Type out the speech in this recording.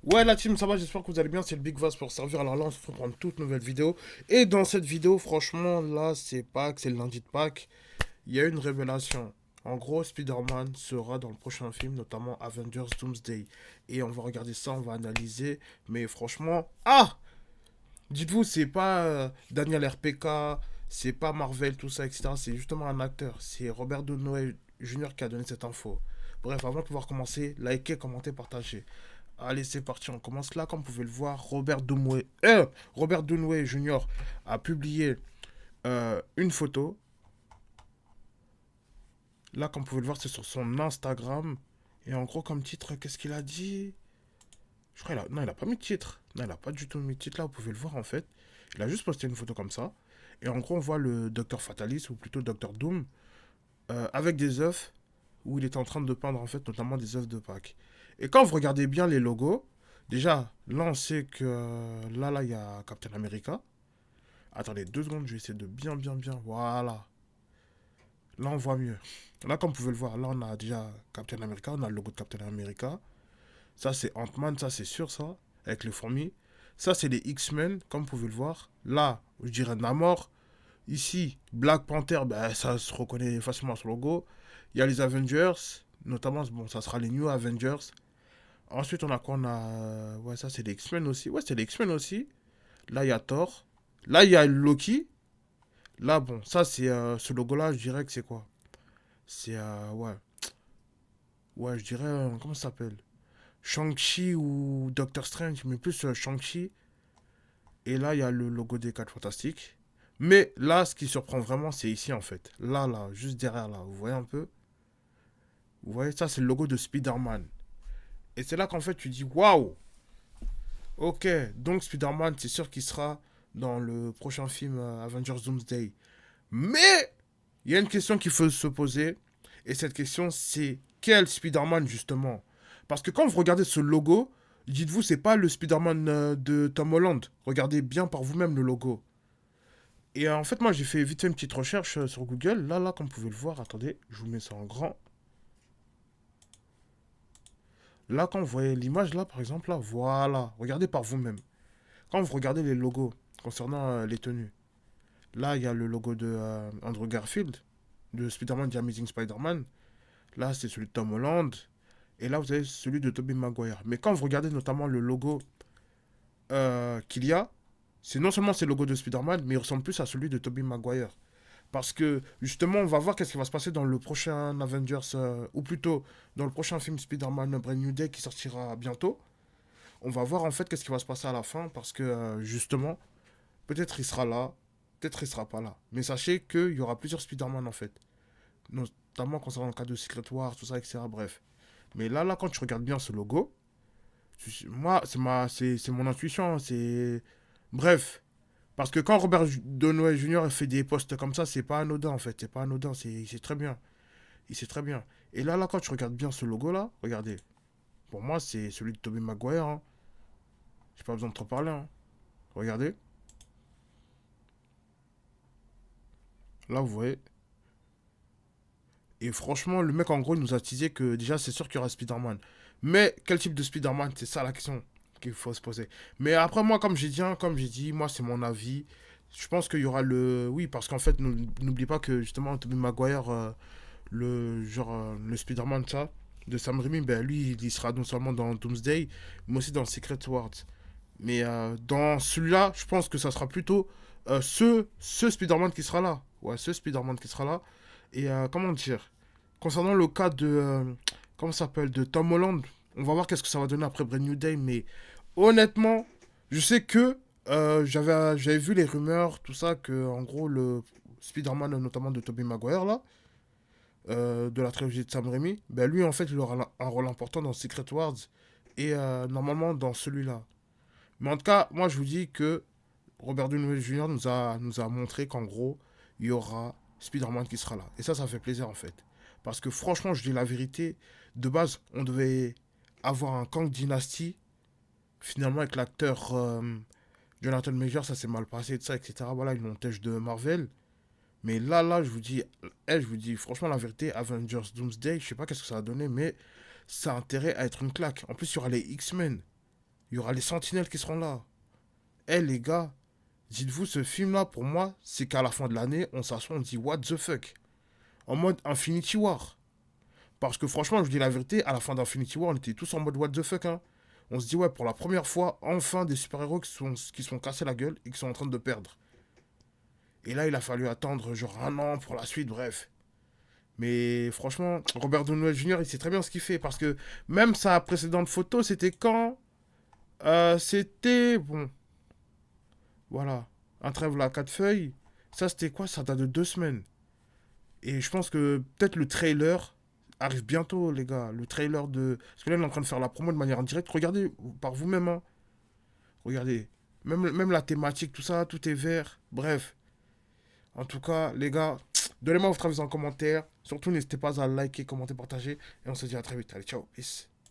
Ouais la team, ça va, j'espère que vous allez bien, c'est le Big Vass pour servir. Alors là on se retrouve pour une toute nouvelle vidéo. Et dans cette vidéo, franchement, là c'est Pâques, c'est le lundi de Pâques. Il y a une révélation. En gros, Spider-Man sera dans le prochain film, notamment Avengers Doomsday. Et on va regarder ça, on va analyser. Mais franchement, ah, dites-vous, c'est pas Daniel RPK, c'est pas Marvel, tout ça, etc. C'est justement un acteur. C'est Robert Downey Jr. qui a donné cette info. Bref, avant de pouvoir commencer, likez, commentez, partagez. Allez, c'est parti, on commence là. Comme vous pouvez le voir, Robert Downey Jr. a publié une photo. Là, comme vous pouvez le voir, c'est sur son Instagram. Et en gros, comme titre, qu'est-ce qu'il a dit? Je crois qu'il a... Non, il a pas mis de titre. Non, il a pas du tout mis de titre. Là, vous pouvez le voir, en fait. Il a juste posté une photo comme ça. Et en gros, on voit le Docteur Fatalis, ou plutôt Docteur Doom, avec des œufs, où il est en train de peindre, en fait, notamment des œufs de Pâques. Et quand vous regardez bien les logos, déjà, là, on sait que là, il y a Captain America. Attendez 2 secondes, je vais essayer de bien. Voilà. Là, on voit mieux. Là, comme vous pouvez le voir, là, on a déjà Captain America, on a le logo de Captain America. Ça, c'est Ant-Man, ça, c'est sûr, ça, avec les fourmis. Ça, c'est les X-Men, comme vous pouvez le voir. Là, je dirais Namor. Ici, Black Panther, ben, ça se reconnaît facilement sur le logo. Il y a les Avengers, notamment, bon, ça sera les New Avengers. Ensuite, on a quoi? On a. Ouais, ça, c'est les X-Men aussi. Ouais, c'est les X-Men aussi. Là, il y a Thor. Là, il y a Loki. Là, bon, ça, c'est. Ce logo-là, je dirais que c'est quoi? C'est. Ouais. Ouais, je dirais. Comment ça s'appelle? Shang-Chi ou Doctor Strange, mais plus Shang-Chi. Et là, il y a le logo des 4 Fantastiques. Mais là, ce qui surprend vraiment, c'est ici en fait. Là, juste derrière là. Vous voyez un peu? Vous voyez, ça, c'est le logo de Spider-Man. Et c'est là qu'en fait, tu dis waouh! Ok, donc Spider-Man, c'est sûr qu'il sera dans le prochain film Avengers Doomsday. Mais il y a une question qu'il faut se poser. Et cette question, c'est quel Spider-Man justement? Parce que quand vous regardez ce logo, dites-vous, c'est pas le Spider-Man de Tom Holland. Regardez bien par vous-même le logo. Et en fait, moi, j'ai fait vite fait une petite recherche sur Google. Là, comme vous pouvez le voir, attendez, je vous mets ça en grand. Là, quand vous voyez l'image, là, par exemple, là, voilà. Regardez par vous-même. Quand vous regardez les logos concernant les tenues, là, il y a le logo de Andrew Garfield, de Spider-Man The Amazing Spider-Man. Là, c'est celui de Tom Holland. Et là, vous avez celui de Tobey Maguire. Mais quand vous regardez notamment le logo qu'il y a, c'est non seulement c'est le logo de Spider-Man, mais il ressemble plus à celui de Tobey Maguire. Parce que justement, on va voir qu'est-ce qui va se passer dans le prochain Avengers, ou plutôt dans le prochain film Spider-Man Brand New Day qui sortira bientôt. On va voir en fait qu'est-ce qui va se passer à la fin, parce que justement, peut-être il sera là, peut-être il sera pas là. Mais sachez qu'il y aura plusieurs Spider-Man en fait. Notamment concernant le cas de Secret Wars, tout ça, etc. Bref. Mais là, quand tu regardes bien ce logo, moi, c'est mon intuition. C'est. Bref. Parce que quand Robert Downey Jr. fait des posts comme ça, c'est pas anodin en fait. C'est pas anodin. Il sait très bien. Il sait très bien. Et là, quand tu regardes bien ce logo-là, regardez. Pour moi, c'est celui de Tobey Maguire. Hein. J'ai pas besoin de trop parler. Hein. Regardez. Là, vous voyez. Et franchement, le mec, en gros, il nous a teasé que déjà, c'est sûr qu'il y aura Spider-Man. Mais quel type de Spider-Man? C'est ça la question qu'il faut se poser. Mais après, moi, comme j'ai dit, moi, c'est mon avis. Je pense qu'il y aura le. Oui, parce qu'en fait, n'oublie pas que justement, Tobey Maguire, le Spider-Man, ça, de Sam Raimi, ben lui, il sera non seulement dans Doomsday, mais aussi dans Secret Wars. Mais dans celui-là, je pense que ça sera plutôt ce Spider-Man qui sera là. Ouais, ce Spider-Man qui sera là. Et comment dire? Concernant le cas de. Comment ça s'appelle? De Tom Holland, on va voir qu'est-ce que ça va donner après Brand New Day. Mais honnêtement, je sais que j'avais vu les rumeurs, tout ça, que en gros, le Spider-Man, notamment de Tobey Maguire, là, de la trilogie de Sam Raimi, ben lui, en fait, il aura un rôle important dans Secret Wars et normalement dans celui-là. Mais en tout cas, moi, je vous dis que Robert Downey Jr. nous a montré qu'en gros, il y aura Spider-Man qui sera là. Et ça fait plaisir en fait. Parce que franchement, je dis la vérité, de base, on devait avoir un Kang Dynasty. Finalement, avec l'acteur Jonathan Majors, ça s'est mal passé, de ça, etc. Voilà, ils l'ont têche de Marvel. Mais là, je vous dis, franchement, la vérité, Avengers Doomsday, je sais pas qu'est-ce que ça va donner, mais ça a intérêt à être une claque. En plus, il y aura les X-Men. Il y aura les sentinelles qui seront là. Eh les gars, dites-vous, ce film-là, pour moi, c'est qu'à la fin de l'année, on s'assoit, on dit what the fuck. En mode Infinity War. Parce que franchement, je vous dis la vérité, à la fin d'Infinity War, on était tous en mode what the fuck, hein. On se dit, ouais, pour la première fois, enfin des super-héros qui sont cassés la gueule et qui sont en train de perdre. Et là, il a fallu attendre genre un an pour la suite, bref. Mais franchement, Robert Downey Jr., il sait très bien ce qu'il fait. Parce que même sa précédente photo, c'était quand C'était, bon, voilà, un trèfle à quatre feuilles. Ça, c'était quoi? Ça date de 2 semaines. Et je pense que peut-être le trailer arrive bientôt, les gars. Le trailer de... Parce que là, on est en train de faire la promo de manière indirecte. Regardez par vous-même, hein. Regardez. Même la thématique, tout ça, tout est vert. Bref. En tout cas, les gars, donnez-moi votre avis en commentaire. Surtout, n'hésitez pas à liker, commenter, partager. Et on se dit à très vite. Allez, ciao. Peace.